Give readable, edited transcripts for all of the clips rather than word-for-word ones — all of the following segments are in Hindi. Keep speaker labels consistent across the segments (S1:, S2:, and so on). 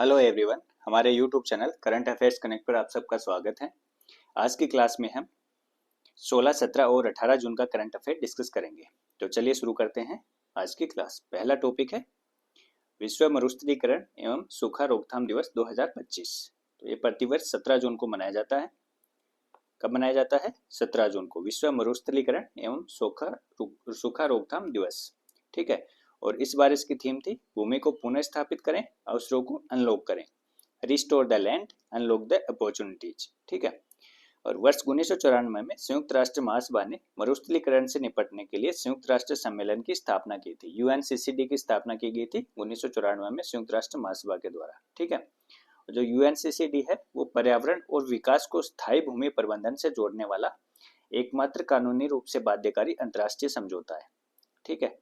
S1: हेलो एवरीवन, हमारे YouTube channel current affairs connect पर आप सबका स्वागत है। आज की क्लास में हम 16, 17 और 18 जून का करंट अफेयर डिस्कस करेंगे। तो चलिए शुरू करते हैं आज की क्लास। पहला टॉपिक है विश्व मरुस्थलीकरण एवं सूखा रोकथाम दिवस 2025। तो ये प्रतिवर्ष 17 जून को मनाया जाता है। कब मनाया जाता है? 17 जून को विश्व मरुस्थलीकरण एवं सूखा रोकथाम दिवस। ठीक है। और इस बार इसकी थीम थी भूमि को पुनः स्थापित करें, अवसरों को अनलॉक करें, restore the land, unlock the opportunities. ठीक है। और वर्ष 1994 में संयुक्त राष्ट्र महासभा ने मरुस्थलीकरण से निपटने के लिए संयुक्त राष्ट्र सम्मेलन की स्थापना की थी। यूएनसीसीडी की स्थापना की गई थी 1994 में संयुक्त राष्ट्र महासभा के द्वारा। ठीक है। जो यूएनसीसीडी है वो पर्यावरण और विकास को स्थायी भूमि प्रबंधन से जोड़ने वाला एकमात्र कानूनी रूप से बाध्यकारी अंतर्राष्ट्रीय समझौता है। ठीक है।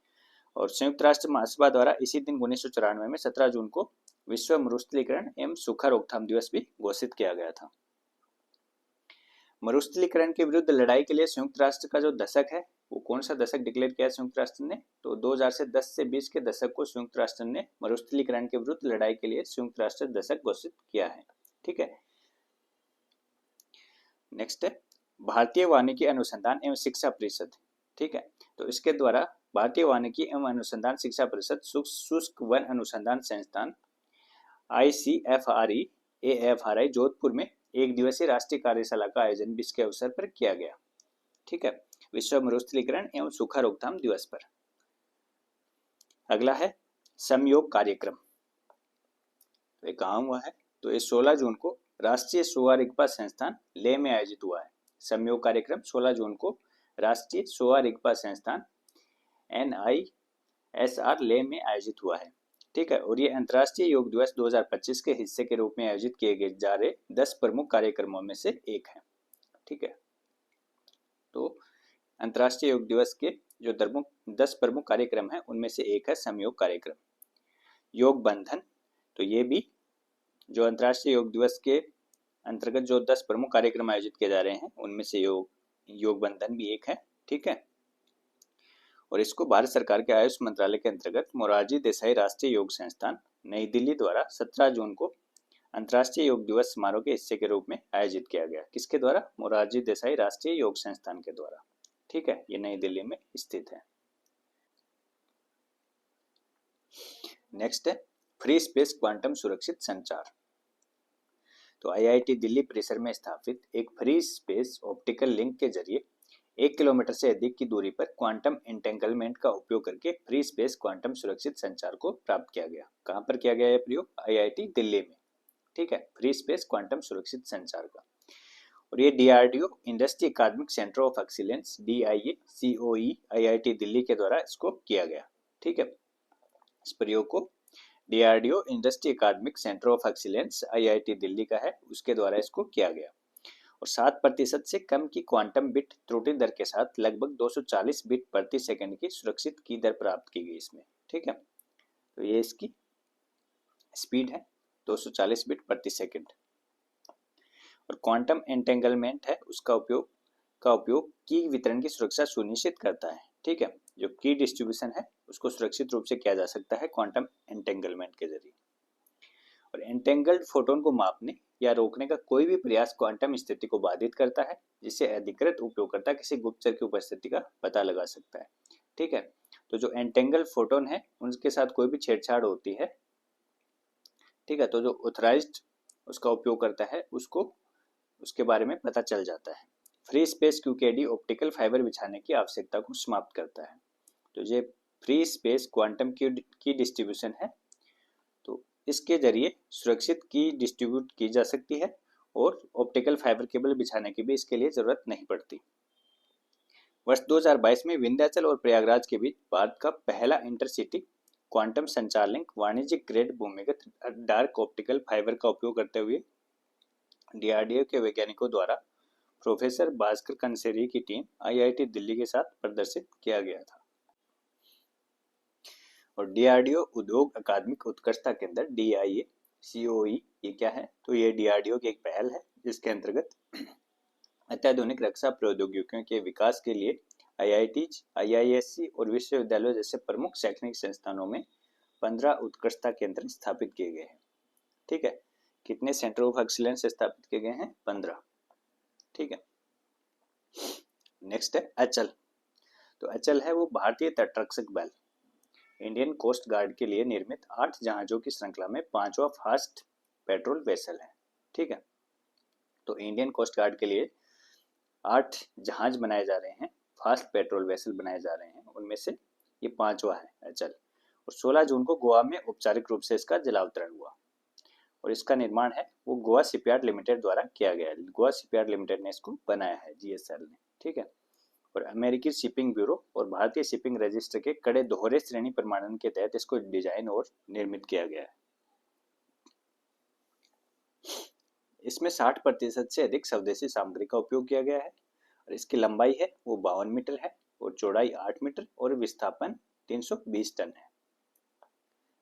S1: और संयुक्त राष्ट्र महासभा द्वारा इसी दिन 1994 में 17 जून को विश्व मरुस्थलीकरण एवं सूखा रोकथाम दिवस भी घोषित किया गया था। मरुस्थलीकरण के विरुद्ध लड़ाई के लिए संयुक्त राष्ट्र का जो दशक है वो कौन सा दशक डिक्लेयर किया संयुक्त राष्ट्र ने? तो 2000 से 10 से 20 के दशक को संयुक्त राष्ट्र ने मरुस्थलीकरण के विरुद्ध लड़ाई के लिए संयुक्त राष्ट्र दशक घोषित किया है। ठीक है। नेक्स्ट है भारतीय वानिकी अनुसंधान एवं शिक्षा परिषद। ठीक है। तो इसके द्वारा भारतीय वानिकी एवं अनुसंधान शिक्षा परिषद शुष्क वन अनुसंधान संस्थान ICFRE AFRI जोधपुर में एक दिवसीय राष्ट्रीय कार्यशाला का आयोजन विश्व के अवसर पर किया गया। ठीक है। विश्व मरुस्थलीकरण एवं सूखा रोकथाम दिवस पर। अगला है समयोग कार्यक्रम। ये कहाँ हुआ है? तो ये 16 जून को राष्ट्रीय सोआ रिगपा संस्थान लेह में आयोजित हुआ है। समयोग कार्यक्रम 16 जून को राष्ट्रीय सोआ रिगपा संस्थान NISR लेह में आयोजित हुआ है। ठीक है। और ये अंतर्राष्ट्रीय योग दिवस 2025 के हिस्से के रूप में आयोजित किए जा रहे 10 प्रमुख कार्यक्रमों में से एक है। ठीक है। तो अंतर्राष्ट्रीय योग दिवस के जो 10 प्रमुख कार्यक्रम है उनमें से एक है समयोग कार्यक्रम। योग बंधन, तो ये भी जो अंतर्राष्ट्रीय योग दिवस के अंतर्गत जो 10 प्रमुख कार्यक्रम आयोजित किए जा रहे हैं उनमें से योग बंधन भी एक है। ठीक है। और इसको भारत सरकार के आयुष मंत्रालय के अंतर्गत मोरारजी देसाई राष्ट्रीय योग संस्थान नई दिल्ली द्वारा 17 जून को अंतर्राष्ट्रीय योग दिवस समारोह के हिस्से के रूप में आयोजित किया गया। किसके द्वारा? मोरारजी देसाई राष्ट्रीय योग संस्थान के द्वारा। ठीक है। ये नई दिल्ली में स्थित है। नेक्स्ट है फ्री स्पेस क्वांटम सुरक्षित संचार। तो IIT दिल्ली परिसर में स्थापित एक फ्री स्पेस ऑप्टिकल लिंक के जरिए 1 किलोमीटर से अधिक की दूरी पर क्वांटम एंटेंगलमेंट का उपयोग करके फ्री स्पेस क्वांटम सुरक्षित संचार को प्राप्त किया गया। कहां पर किया गया यह प्रयोग? IIT दिल्ली में। ठीक है। फ्री स्पेस क्वांटम सुरक्षित संचार का। और ये DRDO इंडस्ट्री अकादमिक centre of excellence DIA COE IIT Delhi के द्वारा इसको किया गया। ठीक है। इस प्रयोग को DRDO इंडस्ट्री अकादमिक centre of excellence IIT Delhi का है, उसके द्वारा इसको किया गया। और 7% से कम की क्वांटम बिट त्रुटि दर के साथ लगभग 240 बिट प्रति सेकंड की सुरक्षित की दर प्राप्त की गई इसमें। ठीक है। तो ये इसकी स्पीड है 240 बिट प्रति सेकंड। और क्वांटम एंटेंगलमेंट है उसका उपयोग की वितरण की सुरक्षा सुनिश्चित करता है। ठीक है। जो की डिस्ट्रीब्यूशन है उसको सुरक्षित रूप से किया जा सकता है क्वांटम एंटेंगलमेंट के जरिए। और एंटेंगल्ड फोटोन को मापने या रोकने का कोई भी प्रयास क्वांटम स्थिति को बाधित करता है, जिससे अधिकृत उपयोगकर्ता किसी गुप्तचर की उपस्थिति का पता लगा सकता है। ठीक है। तो जो एंटेंगल्ड फोटोन है उनके साथ कोई भी छेड़छाड़ होती है, ठीक है, तो जो ऑथराइज्ड उसका उपयोग करता है उसको उसके बारे में पता चल जाता है। Free space QKD optical fibre बिछाने की आवश्यकता को समाप्त करता है। तो ये फ्री स्पेस क्वांटम की डिस्ट्रीब्यूशन है, तो इसके जरिए सुरक्षित की डिस्ट्रीब्यूट की जा सकती है और ऑप्टिकल फाइबर केबल बिछाने की भी इसके लिए जरूरत नहीं पड़ती। वर्ष 2022 में विंध्याचल और प्रयागराज के बीच भारत का पहला इंटरसिटी क्वांटम संचार लिंक वाणिज्यिक ग्रेड भूमिगत डार्क ऑप्टिकल फाइबर का उपयोग करते हुए DRDO के वैज्ञानिकों द्वारा प्रोफेसर भास्कर कंसेरी की टीम IIT दिल्ली के साथ प्रदर्शित किया गया था। और DRDO उद्योग अकादमिक उत्कृष्टता केंद्र DIA COE ये क्या है? तो ये DRDO की एक पहल है जिसके अंतर्गत अत्याधुनिक रक्षा प्रौद्योगिकियों के विकास के लिए IITs, IISc और विश्वविद्यालयों जैसे प्रमुख शैक्षणिक संस्थानों में 15 उत्कृष्टता केंद्र स्थापित किए गए हैं। ठीक है। कितने सेंटर ऑफ एक्सीलेंस स्थापित किए गए हैं? 15। ठीक है। नेक्स्ट है अचल। तो अचल है वो भारतीय तटरक्षक बल, इंडियन कोस्ट गार्ड के लिए निर्मित 8 जहाजों की श्रृंखला में 5वां फास्ट पेट्रोल वेसल है। ठीक है। तो इंडियन कोस्ट गार्ड के लिए 8 जहाज बनाए जा रहे हैं, फास्ट पेट्रोल वेसल बनाए जा रहे हैं, उनमें से ये 5वां है अचल। और 16 जून को गोवा में औपचारिक रूप से इसका जलावतरण हुआ और इसका निर्माण है वो गोवा शिपयार्ड लिमिटेड द्वारा किया गया है। गोवा शिपयार्ड लिमिटेड ने इसको बनाया है, GSL ने। ठीक है। और अमेरिकी शिपिंग ब्यूरो और भारतीय शिपिंग रजिस्टर के कड़े दोहरे श्रेणी प्रमाणन के तहत इसको डिजाइन और निर्मित किया गया है। इसमें 60% से अधिक स्वदेशी सामग्री का उपयोग किया गया है और इसकी लंबाई है वो 52 मीटर है और चौड़ाई 8 मीटर और विस्थापन 320 टन है।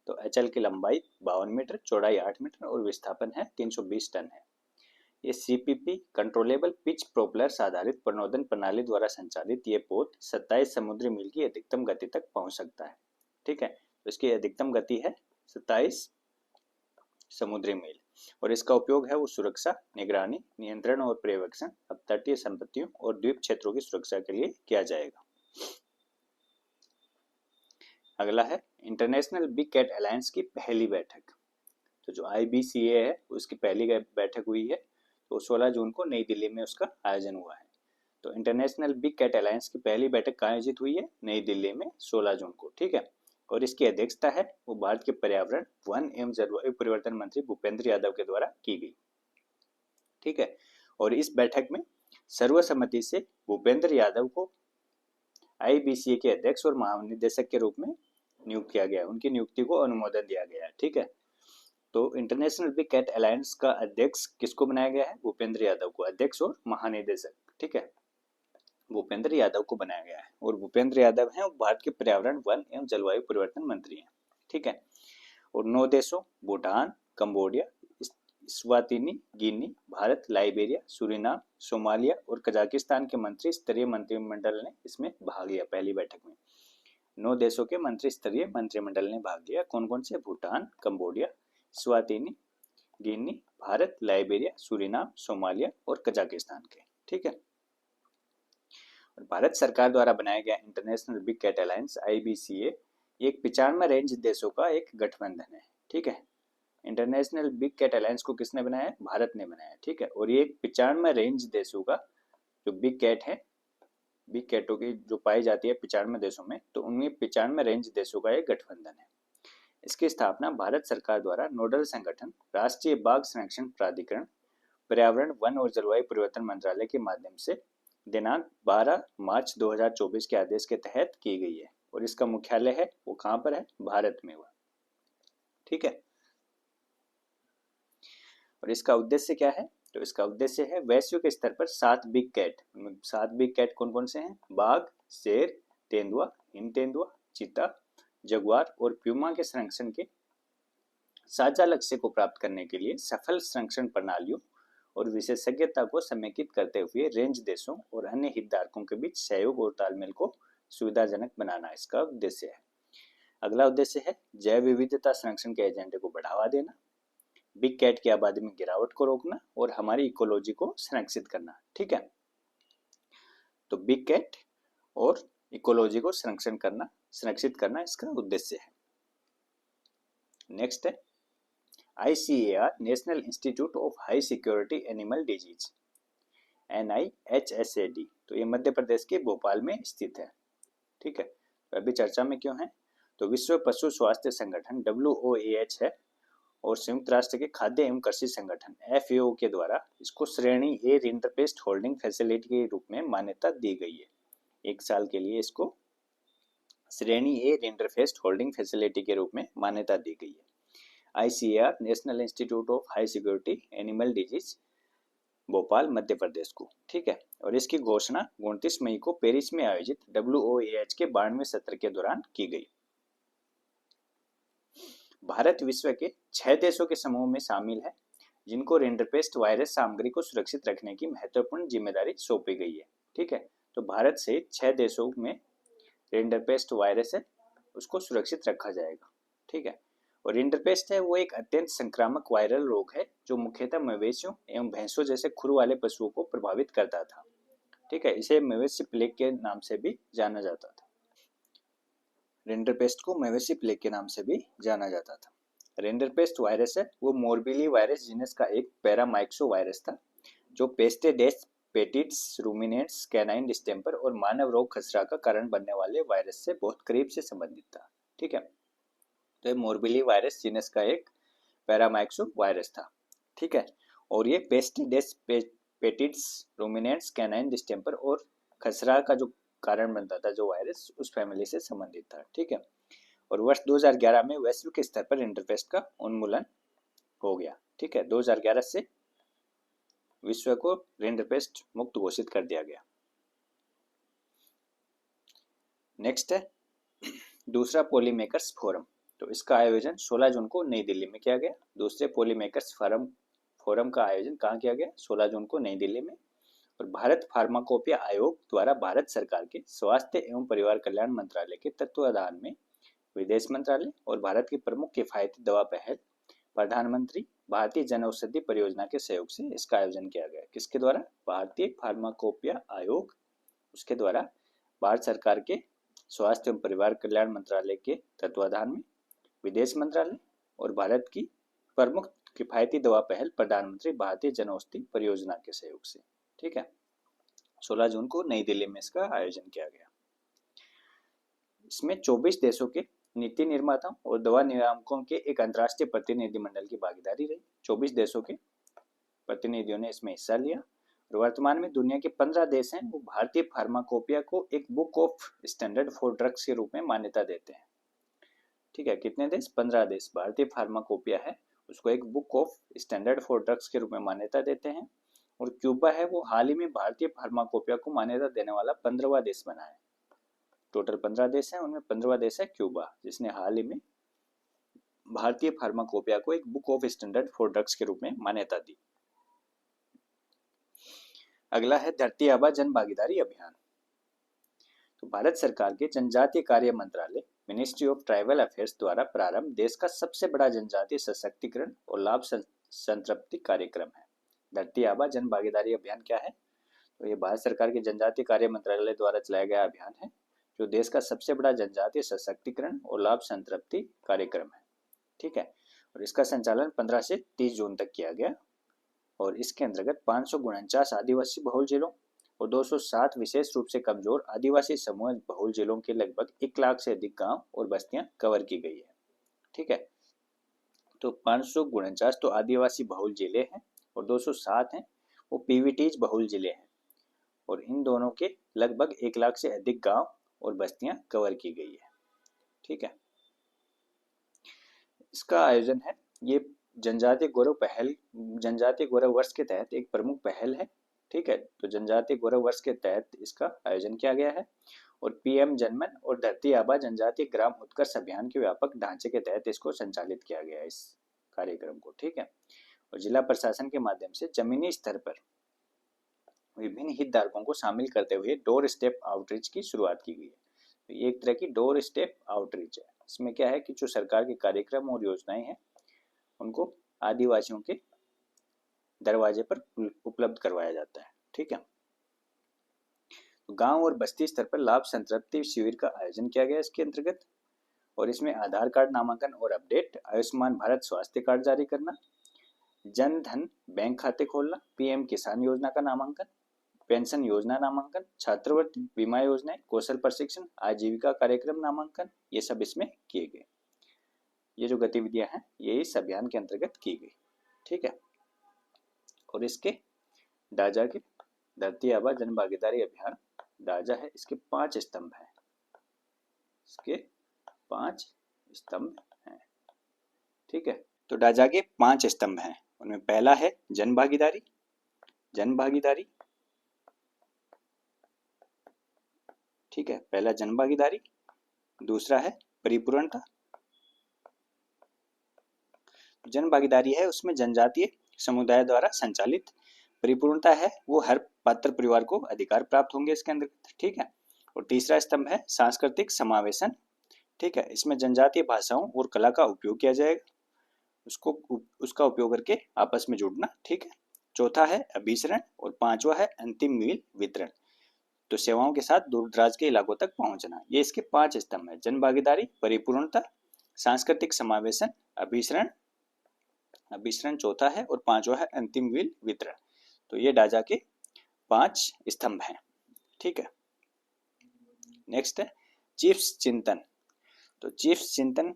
S1: तो एचएल की लंबाई 52 मीटर, चौड़ाई 8 मीटर और विस्थापन है 320 टन है। ये CPP कंट्रोलेबल पिच प्रोपेलर्स आधारित प्रणोदन प्रणाली द्वारा संचालित ये पोत 27 समुद्री मील की अधिकतम गति तक पहुंच सकता है। ठीक है। तो इसकी अधिकतम गति है 27 समुद्री मील और इसका उपयोग है वो सुरक्षा, निगरानी, नियंत्रण और पर्यवेक्षण अपतटीय संपत्तियों और द्वीप क्षेत्रों की सुरक्षा के लिए किया जाएगा। अगला है इंटरनेशनल बिग कैट अलायंस की पहली बैठक। तो जो IBCA है उसकी पहली बैठक हुई है, तो 16 जून को नई दिल्ली में उसका आयोजन हुआ है। तो इंटरनेशनल बिग कैट अलायंस की पहली बैठक कहाँ आयोजित हुई है? नई दिल्ली में 16 जून को। ठीक है। और इसकी अध्यक्षता है वो भारत के पर्यावरण, वन एवं जलवायु परिवर्तन मंत्री भूपेंद्र यादव के द्वारा की गई। ठीक है। और इस बैठक में सर्वसम्मति से भूपेंद्र यादव को IBCA के अध्यक्ष और महानिदेशक के रूप में नियुक्त किया गया। उनकी नियुक्ति को अनुमोदन दिया गया है। ठीक है। तो इंटरनेशनल बिग कैट अलायंस का अध्यक्ष किसको बनाया गया है? भूपेंद्र यादव को अध्यक्ष और महानिदेशक। ठीक है। भूपेंद्र यादव को बनाया गया है और भूपेंद्र यादव हैं भारत के पर्यावरण, वन एवं जलवायु परिवर्तन मंत्री हैं। ठीक है। और 9 देशों Bhutan, Cambodia, Eswatini, Guinea, Bharat, Liberia, Suriname, Somalia और कजाकिस्तान के मंत्री स्तरीय मंत्रिमंडल ने इसमें भाग लिया। पहली बैठक में 9 देशों के मंत्री स्तरीय मंत्रिमंडल ने भाग लिया। कौन कौन से? Bhutan, Cambodia, Eswatini, Guinea, Bharat, Liberia, Suriname, Somalia और कजाकिस्तान के। ठीक है। और भारत सरकार द्वारा बनाया गया international big cat alliance IBCA एक 95 रेंज देशों का एक गठबंधन है। ठीक है। इंटरनेशनल बिग कैट अलायंस को किसने बनाया है? भारत ने बनाया। ठीक है। और ये 95 रेंज देशों का जो बिग कैट है, बिग कैटों की जो पाई जाती है 95 देशों में, तो उनमें 95 रेंज देशों का एक गठबंधन है। इसकी स्थापना भारत सरकार द्वारा नोडल संगठन राष्ट्रीय बाघ संरक्षण प्राधिकरण, पर्यावरण, वन और जलवायु परिवर्तन मंत्रालय के माध्यम से दिनांक 12 मार्च 2024 के आदेश के तहत की गई है। और इसका मुख्यालय है वो कहाँ पर है? भारत में हुआ। ठीक है। और इसका उद्देश्य क्या है? तो इसका उद्देश्य है वैश्विक स्तर पर 7 बिग कैट। 7 बिग कैट कौन कौन से हैं? बाघ, शेर, तेंदुआ, हिम तेंदुआ, चीता, जगुआर और प्यूमा के संरक्षण के साझा लक्ष्य को प्राप्त करने के लिए सफल संरक्षण प्रणालियों और विशेषज्ञता को समेकित करते हुए रेंज देशों और अन्य हितधारकों के बीच सहयोग और तालमेल को सुविधाजनक बनाना इसका उद्देश्य है। अगला उद्देश्य है जैव विविधता संरक्षण के एजेंडे को बढ़ावा देना, बिग कैट की आबादी में गिरावट को रोकना और हमारी इकोलॉजी को संरक्षित करना। ठीक है। तो बिग कैट और इकोलॉजी को संरक्षित करना इसका उद्देश्य है। नेक्स्ट है ICAR national institute of high security animal disease, NIHSAD। तो ये मध्य प्रदेश के भोपाल में स्थित है। ठीक है। तो अभी चर्चा में क्यों है? तो विश्व पशु स्वास्थ्य संगठन WOAH है और संयुक्त राष्ट्र के खाद्य एवं कृषि संगठन FAO के द्वारा इसको श्रेणी A रिंडरपेस्ट होल्डिंग फैसिलिटी के रूप में मान्यता दी गई है। 1 साल के लिए इसको श्रेणी A रिंडरपेस्ट होल्डिंग फैसिलिटी के रूप में मान्यता दी गई है। ICAR national institute of high security animal disease, Bhopal, Madhya Pradesh को। ठीक है। और इसकी घोषणा 29 मई को पेरिस में आयोजित WOAH के 92वें सत्र के दौरान की गई। भारत विश्व के 6 देशों के समूह में शामिल है जिनको रिंडरपेस्ट वायरस सामग्री को सुरक्षित रखने की महत्वपूर्ण जिम्मेदारी सौंपी गई है। ठीक है। तो भारत से 6 देशों में रिंडरपेस्ट वायरस है उसको सुरक्षित रखा जाएगा। ठीक है। और रिंडरपेस्ट है वो एक अत्यंत संक्रामक वायरल रोग है जो मुख्यतः मवेशियों एवं भैंसों जैसे खुर वाले पशुओं को प्रभावित करता था। ठीक है, इसे मवेशी प्लेग के नाम से भी जाना जाता था। रिंडरपेस्ट को मवेशी प्लेग के नाम से भी जाना जाता था। रिंडरपेस्ट वायरस है वो मोरबिली वायरस जीनस का एक पैरामाइक्सो वायरस था जो पेस्टेडेस पेटिट्स रूमिनेंट्स कैनाइन डिस्टेम्पर और मानव रोग खसरा का कारण बनने वाले वायरस से बहुत करीब से संबंधित था। ठीक है, तो ये मोरबिली वायरस जीनस का एक पैरामाइक्सो वायरस था। ठीक है, और ये पेस्टिडेस पेटिट्स रूमिनेंट्स कैनाइन डिस्टेम्पर और खसरा का जो कारण बनता था जो वायरस उस फैमिली से संबंधित था। ठीक है, और वर्ष 2011 में वैश्विक स्तर पर रिंडरपेस्ट का उन्मूलन हो गया। ठीक है, 2011 से विश्व को रिंडरपेस्ट मुक्त घोषित कर दिया गया। नेक्स्ट है दूसरा पॉलीमेकर्स फोरम। तो इसका आयोजन 16 जून को नई दिल्ली में किया गया। दूसरे पॉलीमेकर्स फोरम का आयोजन कहाँ किया गया? 16 जून को नई दिल्ली में। और भारत फार्माकोपिया आयोग द्वारा भारत सरकार के स्वास्थ्य एवं परिवार कल्याण मंत्रालय के तत्वाधान में विदेश मंत्रालय और भारत की प्रमुख किफायती दवा पहल प्रधानमंत्री भारतीय जन औषधि परियोजना के सहयोग से इसका आयोजन किया गया। किसके द्वारा? भारतीय फार्माकोपिया आयोग, उसके द्वारा भारत सरकार के स्वास्थ्य एवं परिवार कल्याण मंत्रालय के तत्वाधान में विदेश मंत्रालय और भारत की प्रमुख किफायती दवा पहल प्रधानमंत्री भारतीय जन औषधि परियोजना के सहयोग से। ठीक है, 16 जून को नई दिल्ली में इसका आयोजन किया गया। इसमें 24 देशों के नीति निर्माताओं और दवा नियामकों के एक अंतर्राष्ट्रीय प्रतिनिधिमंडल की भागीदारी रही। 24 देशों के प्रतिनिधियों ने इसमें हिस्सा लिया और वर्तमान में दुनिया के 15 देश हैं वो भारतीय फार्माकोपिया को एक book of standard for drugs के रूप में मान्यता देते हैं। ठीक है, कितने देश? 15 देश भारतीय फार्माकोपिया है उसको एक book of standard for drugs के रूप में मान्यता देते हैं। और क्यूबा है वो हाल ही में भारतीय फार्माकोपिया को मान्यता देने वाला 15वां देश बना है। टोटल 15 देश हैं, उनमें 15वां देश है क्यूबा जिसने हाल ही में भारतीय फार्माकोपिया को एक book of standard for drugs के रूप में मान्यता दी। अगला है धरती आबा जन भागीदारी अभियान। तो भारत सरकार के जनजातीय कार्य मंत्रालय मिनिस्ट्री ऑफ ट्राइबल अफेयर्स द्वारा प्रारंभ देश का सबसे बड़ा जनजातीय सशक्तिकरण और लाभ संतृप्ति कार्यक्रम है। धरती आबा जन भागीदारी अभियान क्या है? तो ये भारत सरकार के जनजातीय कार्य मंत्रालय द्वारा चलाया गया अभियान है जो देश का सबसे बड़ा जनजातीय सशक्तिकरण और लाभ संतृप्ति कार्यक्रम है। ठीक है, और इसका संचालन 15 से 30 जून तक किया गया और इसके अंतर्गत 549 आदिवासी बहुल जिलों और 207 विशेष रूप से कमजोर आदिवासी समूह बहुल जिलों के लगभग 1 लाख से अधिक गांव और बस्तियां कवर की गई है। ठीक है, तो 549 तो आदिवासी बहुल जिले हैं और 207 हैं वो पीवीटीज बहुल जिले हैं और इन दोनों के लगभग 1 लाख से अधिक गांव और बस्तियां कवर की गई है। ठीक है, इसका आयोजन है ये जनजातीय गौरव वर्ष के तहत एक प्रमुख पहल है। ठीक है, तो जनजातीय गौरव वर्ष के तहत इसका आयोजन किया गया है और पीएम जनमन और धरती आबा जनजातीय ग्राम उत्कर्ष अभियान के व्यापक ढांचे के तहत इसको संचालित किया गया है इस कार्यक्रम को। ठीक है, और जिला प्रशासन के माध्यम से जमीनी स्तर पर विभिन्न हितधारकों को शामिल करते हुए डोर स्टेप आउटरीच की शुरुआत की गई है। तो ये एक तरह की डोर स्टेप आउटरीच है। इसमें क्या है कि जो सरकार के कार्यक्रम और योजनाएं हैं उनको आदिवासियों के दरवाजे पर उपलब्ध करवाया जाता है। ठीक है, तो गांव और बस्ती स्तर पर लाभ संतृप्ति शिविर का आयोजन किया गया इसके अंतर्गत और इसमें आधार कार्ड नामांकन और अपडेट, आयुष्मान भारत स्वास्थ्य कार्ड जारी करना, जन धन बैंक खाते खोलना, पीएम किसान योजना का नामांकन, पेंशन योजना नामांकन, छात्रवृत्ति, बीमा योजनाएं, कौशल प्रशिक्षण, आजीविका कार्यक्रम नामांकन, ये सब इसमें किए गए। ये जो गतिविधियां हैं ये इस अभियान के अंतर्गत की गई। ठीक है, और इसके डाजा के धरती आबा जन भागीदारी अभियान डाजा है, इसके 5 स्तंभ हैं। इसके 5 स्तंभ हैं। ठीक है, तो डाजा के 5 स्तंभ हैं। उनमें पहला है जन भागीदारी। ठीक है, पहला जन भागीदारी। दूसरा है परिपूर्णता। जन भागीदारी है उसमें जनजातीय समुदाय द्वारा संचालित। परिपूर्णता है वो हर पात्र परिवार को अधिकार प्राप्त होंगे इसके अंदर। ठीक है, और तीसरा स्तंभ है सांस्कृतिक समावेशन। ठीक है। इसमें जनजातीय भाषाओं और कला का उपयोग किया जाएगा, उसका उपयोग करके आपस में जुड़ना। ठीक है। चौथा है अभिसरण और पांचवा है अंतिम मील वितरण, तो सेवाओं के साथ दूर दराज के इलाकों तक पहुंचना। ये इसके 5 स्तंभ है: जन भागीदारी, परिपूर्णता, सांस्कृतिक समावेशन, अभिसरण अभिसरण चौथा है, और पांचवा है अंतिम मील वितरण। तो ये डाजा के 5 स्तंभ हैं। ठीक है। नेक्स्ट है चीफ्स चिंतन। तो चीफ्स चिंतन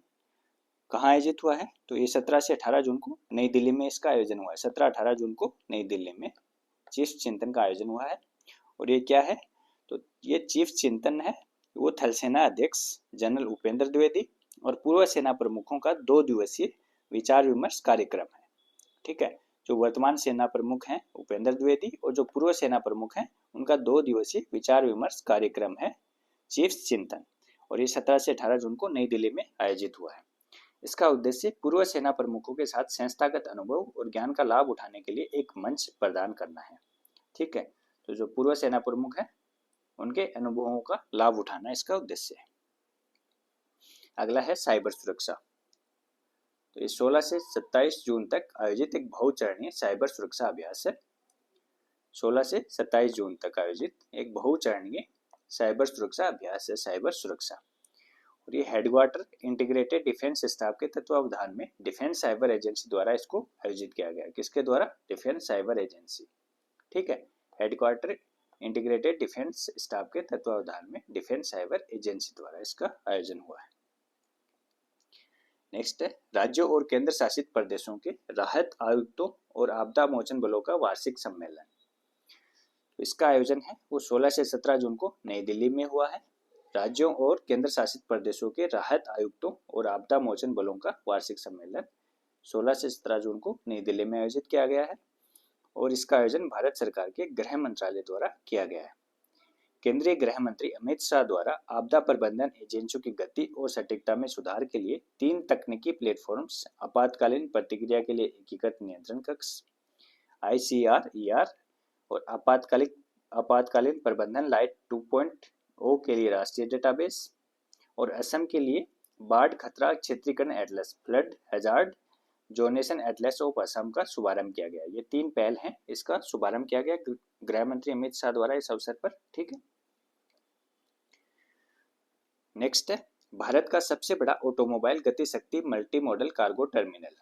S1: कहाँ आयोजित हुआ है? तो ये 17 से 18 जून को नई दिल्ली में इसका आयोजन हुआ है। 17-18 जून को नई दिल्ली में चीफ्स चिंतन का आयोजन हुआ है। और ये क्या है? तो ये चीफ्स चिंतन है, वो थल सेना अध्यक्ष जनरल उपेंद्र द्विवेदी और पूर्व सेना प्रमुखों का 2 दिवसीय विचार विमर्श कार्यक्रम है। ठीक है। जो वर्तमान सेना प्रमुख हैं उपेंद्र द्विवेदी और जो पूर्व सेना प्रमुख हैं उनका 2 दिवसीय विचार विमर्श कार्यक्रम है चीफ्स चिंतन, और ये 17 से 18 जून को नई दिल्ली में आयोजित हुआ है। इसका उद्देश्य पूर्व सेना प्रमुखों के साथ संस्थागत अनुभव और ज्ञान का लाभ उठाने के लिए एक मंच प्रदान करना है। ठीक है। तो जो पूर्व सेना प्रमुख हैं उनके अनुभवों का लाभ उठाना इसका उद्देश्य है। अगला है साइबर सुरक्षा। तो ये 16 से 27 जून तक आयोजित एक बहुचरणीय साइबर सुरक्षा अभ्यास है। 16 से 27 जून तक आयोजित एक बहुचरणीय साइबर सुरक्षा अभ्यास है, साइबर सुरक्षा। और ये हेडक्वार्टर इंटीग्रेटेड डिफेंस स्टाफ के तत्वावधान में डिफेंस साइबर एजेंसी द्वारा इसको आयोजित किया गया। किसके द्वारा? Defence cyber agency. ठीक है। हेडक्वार्टर इंटीग्रेटेड डिफेंस स्टाफ के तत्वावधान में डिफेंस साइबर एजेंसी द्वारा इसका आयोजन हुआ है। नेक्स्ट है राज्यों और केंद्र शासित प्रदेशों के राहत आयुक्तों और आपदा मोचन बलों का वार्षिक सम्मेलन। इसका आयोजन है वो 16 से 17 जून को नई दिल्ली में हुआ है। राज्यों और केंद्र शासित प्रदेशों के राहत आयुक्तों और आपदा मोचन बलों का वार्षिक सम्मेलन 16 से 17 जून को नई दिल्ली में आयोजित किया गया है, और इसका आयोजन भारत सरकार के गृह मंत्रालय द्वारा किया गया है। केंद्रीय गृह मंत्री अमित शाह द्वारा आपदा प्रबंधन एजेंसियों की गति और सटीकता में सुधार के लिए 3 तकनीकी प्लेटफॉर्म्स, आपातकालीन प्रतिक्रिया के लिए एकीकृत नियंत्रण कक्ष ICR-ER और आपातकालीन प्रबंधन लाइट 2.0 के लिए राष्ट्रीय डेटाबेस, और असम के लिए बाढ़ खतरा क्षेत्रीकरण atlas, flood hazard zonation atlas of Assam का शुभारंभ किया गया। ये 3 पहल हैं, इसका शुभारंभ किया गया गृह मंत्री अमित शाह द्वारा इस अवसर पर। ठीक है। नेक्स्ट है भारत का सबसे बड़ा automobile Gati Shakti multi modal cargo terminal.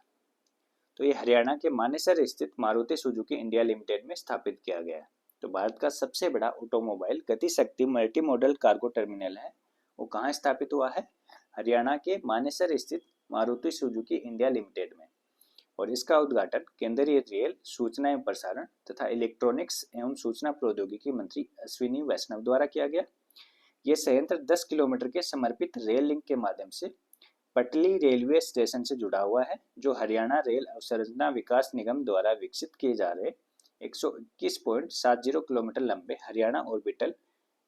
S1: तो ये हरियाणा के मानेसर स्थित मारुति सुजुकी इंडिया लिमिटेड में स्थापित किया गया है। तो भारत का सबसे बड़ा automobile Gati Shakti multi modal cargo terminal है, वो कहाँ स्थापित हुआ है? हरियाणा के मानेसर स्थित मारुति सुजुकी इंडिया लिमिटेड में, और इसका उद्घाटन केंद्रीय रेल, सूचना एवं प्रसारण तथा इलेक्ट्रॉनिक्स एवं सूचना प्रौद्योगिकी मंत्री अश्विनी वैष्णव द्वारा किया गया। यह संयंत्र 10 किलोमीटर के समर्पित रेल लिंक के माध्यम से पटली रेलवे स्टेशन से जुड़ा हुआ है, जो हरियाणा रेल अवसंरचना विकास निगम द्वारा विकसित किए जा रहे 121.70 किलोमीटर लंबे हरियाणा ऑर्बिटल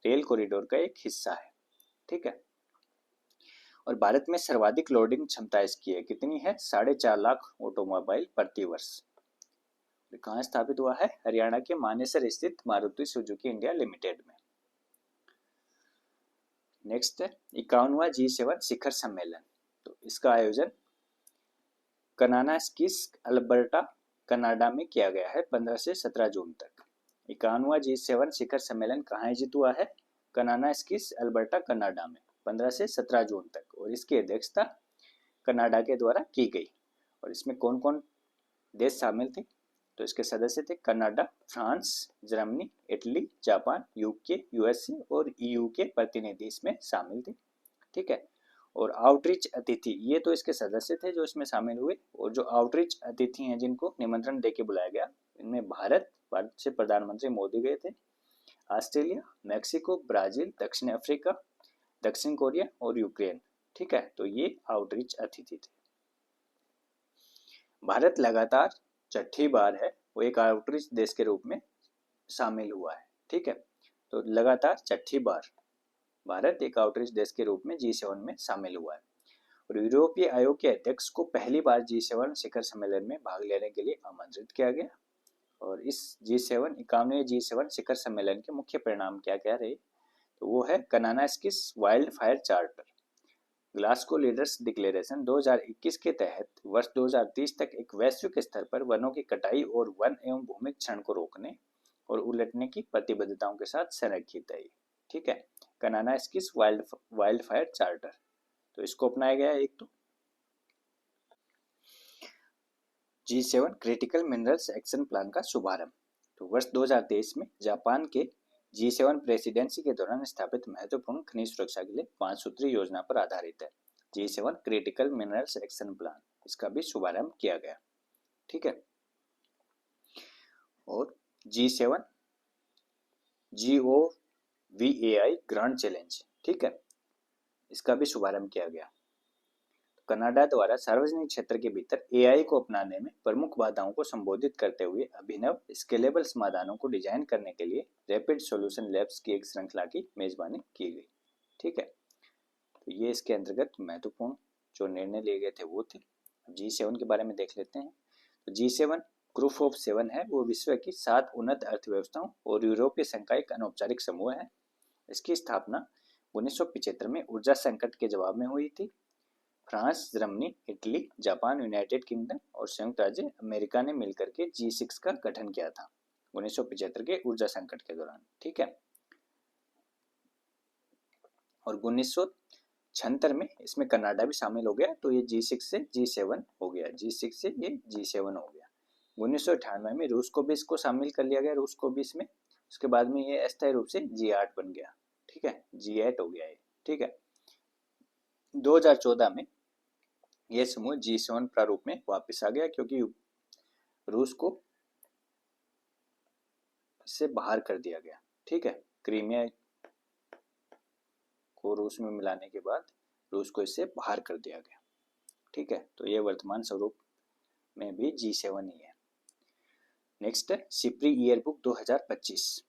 S1: रेल कॉरिडोर का एक हिस्सा है। ठीक है। और भारत में सर्वाधिक लोडिंग क्षमता इसकी है, कितनी है? 4.5 लाख ऑटोमोबाइल प्रति वर्ष। कहाँ स्थापित हुआ है? हरियाणा के मानेसर स्थित मारुति सुजुकी इंडिया लिमिटेड में। नेक्स्ट है 51वां G7 शिखर सम्मेलन। तो इसका आयोजन कनानास्किस अल्बर्टा कनाडा में किया गया है 15 से 17 जून तक। 51वां G7 शिखर सम्मेलन कहाँ आयोजित हुआ है? कनानास्किस अल्बर्टा कनाडा में 15 से 17 जून तक, और इसकी अध्यक्षता कनाडा के द्वारा की गई। और इसमें कौन कौन देश शामिल थे? तो इसके सदस्य थे Canada, France, Germany, Italy, Japan, UK, USA और EU के प्रतिनिधि इसमें शामिल थे। ठीक है। और आउटरीच अतिथि, ये तो इसके सदस्य थे जो इसमें शामिल हुए, और जो आउटरीच अतिथि हैं जिनको निमंत्रण देके बुलाया गया, इनमें भारत से प्रधानमंत्री मोदी गए थे, ऑस्ट्रेलिया, मैक्सिको, ब्राजील, दक्षिण अफ्रीका, दक्षिण कोरिया और यूक्रेन। ठीक है। तो ये आउटरीच अतिथि थे। भारत लगातार 6ठी बार है वो एक आउटरीच देश के रूप में शामिल हुआ है। ठीक है। तो लगातार 6ठी बार भारत एक आउटरीच देश के रूप में G7 में शामिल हुआ है। और यूरोपीय आयोग के अध्यक्ष को पहली बार G7 शिखर सम्मेलन में भाग लेने के लिए आमंत्रित किया गया। और इस G7 51वें G7 शिखर सम्मेलन के मुख्य परिणाम क्या क्या रहे? तो वो है Kananaskis wild fire charter, Glasgow leaders declaration 2021 के तहत वर्ष 2030 तक एक वैश्विक स्तर पर वनों की कटाई और वन एवं भूमि क्षरण को रोकने और उलटने की प्रतिबद्धताओं के साथ संरेखित है। ठीक है, कनानास्किस वाइल्ड फायर चार्टर, तो इसको अपनाया गया है। एक तो G7 critical minerals action plan का शुभारंभ, तो वर्ष 2023 में जापान के G7 प्रेसिडेंसी के दौरान स्थापित महत्वपूर्ण खनिज सुरक्षा के लिए 5 सूत्री योजना पर आधारित है G7 critical minerals action plan, इसका भी शुभारंभ किया गया। ठीक है, और G7 GOVAI ग्रांड चैलेंज, ठीक है, इसका भी शुभारंभ किया गया। कनाडा द्वारा सार्वजनिक क्षेत्र के भीतर AI को अपनाने में प्रमुख बाधाओं को संबोधित करते हुए अभिनव स्केलेबल समाधानों को डिजाइन करने के लिए रैपिड सॉल्यूशन लैब्स की एक श्रृंखला की मेजबानी की गई। ठीक है, तो ये इसके अंतर्गत महत्वपूर्ण जो निर्णय लिए गए थे वो थे। G7 के बारे में देख लेते हैं। तो G7 ग्रुप ऑफ 7 है, वो विश्व की 7 उन्नत अर्थव्यवस्थाओं और यूरोपीय संघ का एक अनौपचारिक समूह है। इसकी स्थापना 1975 में ऊर्जा संकट के जवाब में हुई थी। France, Germany, Italy, Japan, United kingdom और संयुक्त राज्य अमेरिका ने मिलकर के G6 का गठन किया था 1975 के ऊर्जा संकट के दौरान। ठीक है, और 1976 में इसमें कनाडा भी शामिल हो गया, तो ये G6 से G7 हो गया, G6 से ये G7 हो गया। 1998 में रूस को भी इसको शामिल कर लिया गया, रूस को भी इसमें। उसके बाद में ये अस्थायी रूप से G8 बन गया। ठीक है, G8 हो गया ये। ठीक है, 2014 में यह समूह G7 प्रारूप में वापस आ गया, क्योंकि रूस को इससे बाहर कर दिया गया। ठीक है, क्रीमिया को रूस में मिलाने के बाद रूस को इससे बाहर कर दिया गया। ठीक है, तो ये वर्तमान स्वरूप में भी G7 ही है। नेक्स्ट है SIPRI yearbook 2025।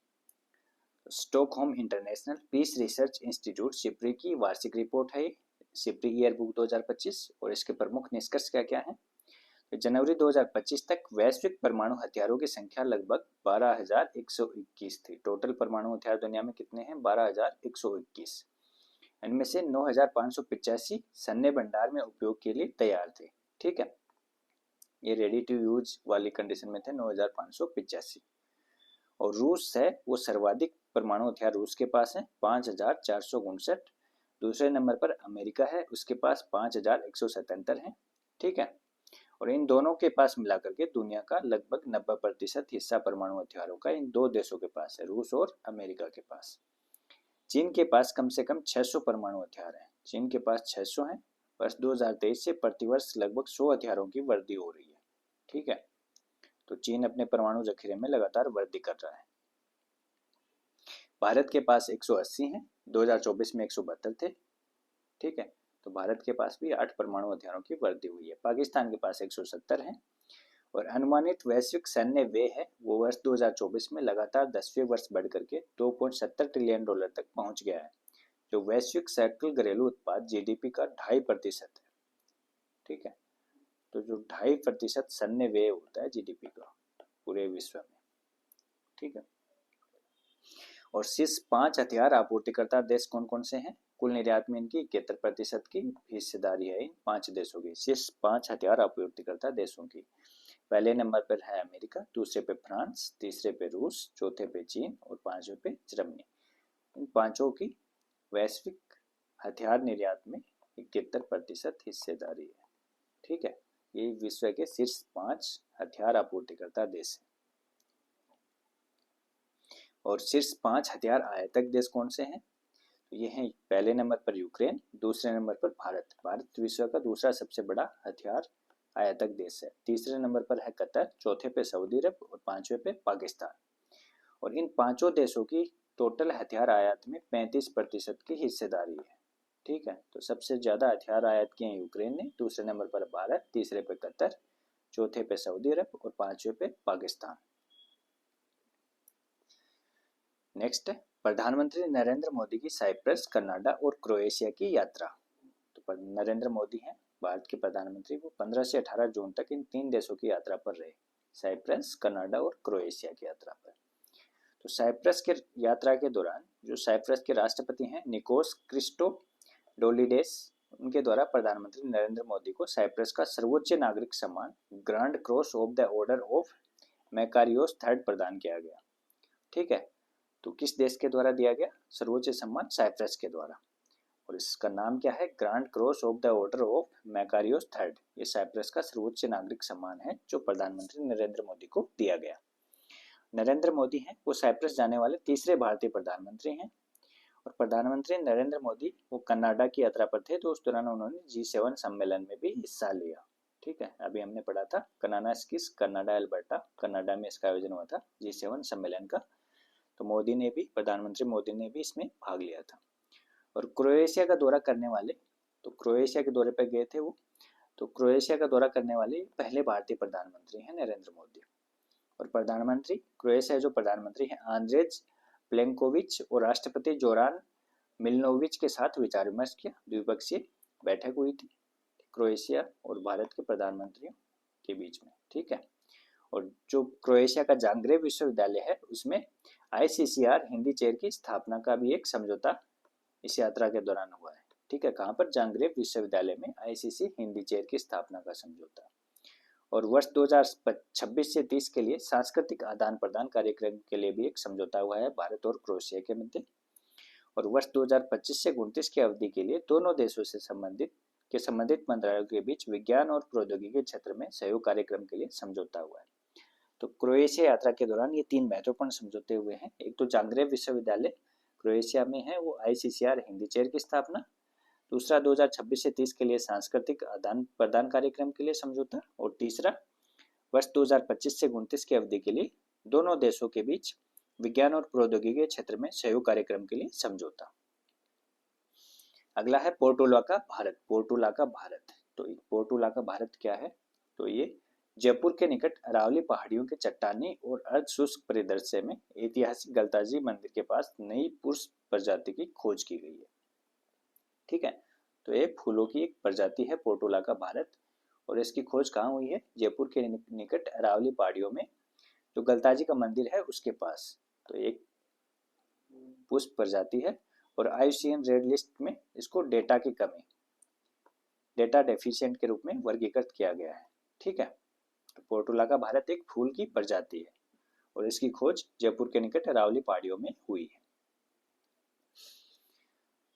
S1: Stockholm international peace research institute SIPRI की वार्षिक रिपोर्ट है सिप्री ईयरबुक 2025, और इसके प्रमुख निष्कर्ष क्या क्या है। जनवरी 2025 तक वैश्विक परमाणु हथियारों की संख्या लगभग 12,121 थी। टोटल परमाणु हथियार दुनिया में कितने हैं? 12,121। इनमें से 9,585 सैन्य भंडार में उपयोग के लिए तैयार थे। ठीक है, ये रेडी टू यूज वाली कंडीशन में थे 9,585। और रूस है वो सर्वाधिक परमाणु हथियार रूस के पास है 5,459। दूसरे नंबर पर अमेरिका है, उसके पास 5,177 है। ठीक है, और इन दोनों के पास मिलाकर के दुनिया का लगभग 90% हिस्सा परमाणु हथियारों का इन दो देशों के पास है, रूस और अमेरिका के पास। चीन के पास कम से कम 600 परमाणु हथियार हैं। चीन के पास 600 हैं। वर्ष 2023 से प्रतिवर्ष लगभग 100 हथियारों की वृद्धि हो रही है। ठीक है, तो चीन अपने परमाणु जखीरे में लगातार वृद्धि कर रहा है। भारत के पास 180 हैं, 2024 में 172 थे। ठीक है, तो भारत के पास भी 8 परमाणु हथियारों की वृद्धि हुई है। पाकिस्तान के पास 170 है, और अनुमानित वैश्विक सैन्य व्यय है वो वर्ष 2024 में लगातार 10वें वर्ष बढ़ करके $2.70 ट्रिलियन तक पहुंच गया है, जो वैश्विक सकल घरेलू उत्पाद GDP का 2.5% है। ठीक है, तो जो 2.5% सैन्य व्यय होता है GDP का पूरे विश्व में। ठीक है, और शीर्ष 5 हथियार आपूर्तिकर्ता देश कौन कौन से हैं? कुल निर्यात में इनकी 71% की हिस्सेदारी है इन 5 देशों की, शीर्ष 5 हथियार आपूर्तिकर्ता देशों की। पहले नंबर पर है अमेरिका, दूसरे पे फ्रांस, तीसरे पे रूस, चौथे पे चीन और 5वें पे जर्मनी। इन पांचों की वैश्विक हथियार निर्यात में 71% हिस्सेदारी है। ठीक है, ये विश्व के शीर्ष 5 हथियार आपूर्तिकर्ता देश हैं। और शीर्ष 5 हथियार आयातक देश कौन से हैं? तो ये हैं पहले नंबर पर यूक्रेन, दूसरे नंबर पर भारत। भारत विश्व का दूसरा सबसे बड़ा हथियार आयातक देश है। तीसरे नंबर पर है कतर, चौथे पे सऊदी अरब और 5वें पे पाकिस्तान। और इन पांचों देशों की टोटल हथियार आयात में 35% की हिस्सेदारी है। ठीक है, तो सबसे ज्यादा हथियार आयात किए हैं यूक्रेन ने, दूसरे नंबर पर भारत, तीसरे पे कतर, चौथे पे सऊदी अरब और 5वें पे पाकिस्तान। नेक्स्ट है प्रधानमंत्री नरेंद्र मोदी की साइप्रस, कनाडा और क्रोएशिया की यात्रा। तो नरेंद्र मोदी हैं भारत के प्रधानमंत्री, वो 15 से 18 जून तक इन 3 देशों की यात्रा पर रहे, साइप्रस, कनाडा और क्रोएशिया की यात्रा पर। तो साइप्रस के यात्रा के दौरान जो साइप्रस के राष्ट्रपति हैं निकोस क्रिस्टोडोलिडेस, उनके द्वारा प्रधानमंत्री नरेंद्र मोदी को साइप्रस का सर्वोच्च नागरिक सम्मान Grand Cross of the Order of Makarios third प्रदान किया गया। ठीक है, तो किस देश के द्वारा दिया गया सर्वोच्च सम्मान? साइप्रस के द्वारा। और इसका नाम क्या है? Grand Cross of the Order of Makarios third. ये साइप्रस का सर्वोच्च नागरिक सम्मान है जो प्रधानमंत्री नरेंद्र मोदी को दिया गया। नरेंद्र मोदी हैं वो साइप्रस जाने वाले तीसरे भारतीय प्रधानमंत्री हैं। और प्रधानमंत्री नरेंद्र मोदी वो कनाडा की यात्रा पर थे, तो उस दौरान उन्होंने G7 सम्मेलन में भी हिस्सा लिया। ठीक है, अभी हमने पढ़ा था कनाडा एल्बर्टा, कनाडा में इसका आयोजन हुआ था G7 सम्मेलन का। तो मोदी ने भी, प्रधानमंत्री मोदी ने भी इसमें भाग लिया था। और क्रोएशिया का दौरा करने वाले, तो क्रोएशिया के दौरे पर गए थे वो, तो क्रोएशिया का दौरा करने वाले पहले भारतीय प्रधानमंत्री हैं नरेंद्र मोदी। और प्रधानमंत्री क्रोएशिया जो प्रधानमंत्री हैं आंद्रेज प्लेंकोविच और राष्ट्रपति जोरान मिलनोविच के साथ विचार विमर्श किया। द्विपक्षीय बैठक हुई थी क्रोएशिया और भारत के प्रधानमंत्रियों के बीच में। ठीक है, और जो क्रोएशिया का जाग्रेब विश्वविद्यालय है उसमें ICCR हिंदी चेयर की स्थापना का भी एक समझौता इस यात्रा के दौरान हुआ है। ठीक है, कहाँ पर? जाग्रेब विश्वविद्यालय में ICC हिंदी चेयर की स्थापना का समझौता। और वर्ष 2026 से 30 के लिए सांस्कृतिक आदान प्रदान कार्यक्रम के लिए भी एक समझौता हुआ है भारत और क्रोएशिया के मध्य। और वर्ष 2025 से 29 की अवधि के लिए दोनों देशों से संबंधित मंत्रालयों के बीच विज्ञान और प्रौद्योगिकी के क्षेत्र में सहयोग कार्यक्रम के लिए समझौता हुआ है। तो क्रोएशिया यात्रा के दौरान ये 3 महत्वपूर्ण समझौते हुए हैं। एक तो जाग्रेब विश्वविद्यालय क्रोएशिया में है वो ICCR हिंदी चेयर की स्थापना, दूसरा 2026 से 30 के लिए सांस्कृतिक आदान प्रदान कार्यक्रम के लिए समझौता, और तीसरा वर्ष 2025 से 29 की अवधि के लिए दोनों देशों के बीच विज्ञान और प्रौद्योगिकी के क्षेत्र में सहयोग कार्यक्रम के लिए समझौता। अगला है पोर्टोला का भारत। पोर्टोला का भारत, तो पोर्टोला का भारत क्या है? तो ये जयपुर के निकट अरावली पहाड़ियों के चट्टानी और अर्ध शुष्क परिदृश्य में ऐतिहासिक गलताजी मंदिर के पास नई पुष्प प्रजाति की खोज की गई है। ठीक है, तो ये फूलों की एक प्रजाति है पोर्टोला का भारत, और इसकी खोज कहाँ हुई है? जयपुर के निकट अरावली पहाड़ियों में जो गलताजी का मंदिर है उसके पास। तो एक पुष्प प्रजाति है और IUCN रेड लिस्ट में इसको डेटा की कमी, डेटा डेफिशिएंट के रूप में वर्गीकृत किया गया है। ठीक है, तो पोर्टोला का भारत एक फूल की प्रजाति है और इसकी खोज जयपुर के निकट अरावली पहाड़ियों में हुई है।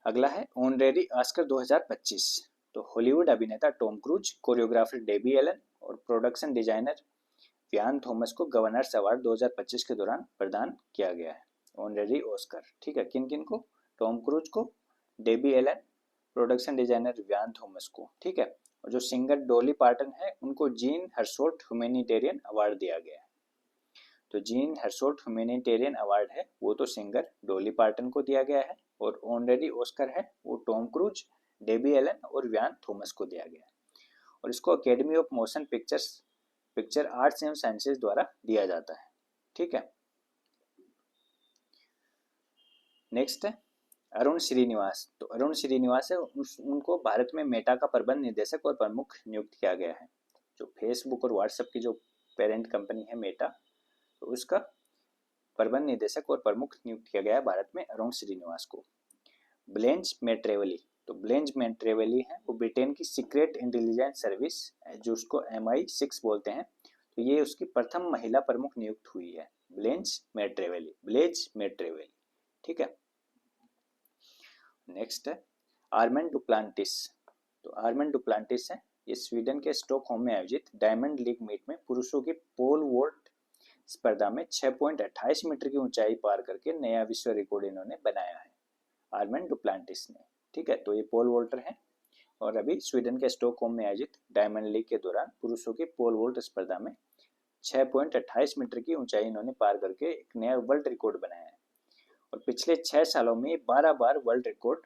S1: अगला है ऑनरेरी ऑस्कर 2025। तो हॉलीवुड अभिनेता Tom Cruise, choreographer Debbie Allen और प्रोडक्शन डिजाइनर व्यान थॉमस को गवर्नर्स अवार्ड 2025 के दौरान प्रदान किया गया है ऑनरेरी ऑस्कर। ठीक है, किन किन को? टॉम क्रूज को, Debbie Elon, production designer Wynn Thomas को। ठीक है, और जो सिंगर डॉली पार्टन है उनको जीन हर्शोल्ट ह्यूमैनिटेरियन अवार्ड दिया गया है। तो जीन हर्शोल्ट ह्यूमैनिटेरियन अवार्ड है वो तो सिंगर डॉली पार्टन को दिया गया है, और ऑनरेरी ऑस्कर है वो टॉम क्रूज, डेबी एलन और व्यान थॉमस को दिया गया है। और इसको academy of motion picture arts and sciences द्वारा दिया जाता है। ठीक है, नेक्स्ट है अरुण श्रीनिवास। तो अरुण श्रीनिवास है उनको भारत में मेटा का प्रबंध निदेशक और प्रमुख नियुक्त किया गया है। जो फेसबुक और व्हाट्सएप की जो पेरेंट कंपनी है मेटा, तो उसका प्रबंध निदेशक और प्रमुख नियुक्त किया गया है भारत में अरुण श्रीनिवास को। ब्लेंज मेट्रेवली, तो ब्लेंज मेट्रेवली है वो ब्रिटेन की सीक्रेट इंटेलिजेंस सर्विस जो उसको MI6 बोलते हैं, तो ये उसकी प्रथम महिला प्रमुख नियुक्त हुई है ब्लेंज मेट्रेवली। ठीक है, नेक्स्ट है आर्मेंड डुप्लांटिस। तो आर्मेंड डुप्लांटिस है ये स्वीडन के स्टॉकहोम में आयोजित डायमंड लीग मीट में पुरुषों की पोल वोल्ट स्पर्धा में 6.28 मीटर की ऊंचाई पार करके नया विश्व रिकॉर्ड इन्होंने बनाया है आर्मेंड डुप्लांटिस ने। ठीक है, तो ये पोल वोल्टर हैं और अभी स्वीडन के स्टॉकहोम में आयोजित डायमंड लीग के दौरान पुरुषों की पोल वोल्ट स्पर्धा में 6.28 मीटर की ऊंचाई इन्होंने पार करके एक नया वर्ल्ड रिकॉर्ड बनाया है। और पिछले 6 सालों में 12 बार वर्ल्ड रिकॉर्ड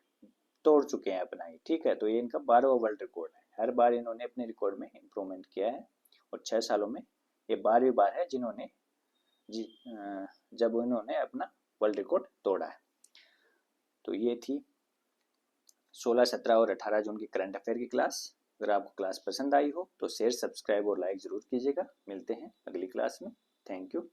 S1: तोड़ चुके हैं अपना ही। ठीक है, तो ये इनका 12वां वर्ल्ड रिकॉर्ड है। हर बार इन्होंने अपने रिकॉर्ड में इम्प्रूवमेंट किया है और 6 सालों में ये 12वीं बार है जिन्होंने जब उन्होंने अपना वर्ल्ड रिकॉर्ड तोड़ा है। तो ये थी 16, 17 और 18 जून की करंट अफेयर की क्लास। अगर आपको क्लास पसंद आई हो तो शेयर, सब्सक्राइब और लाइक जरूर कीजिएगा। मिलते हैं अगली क्लास में। Thank you.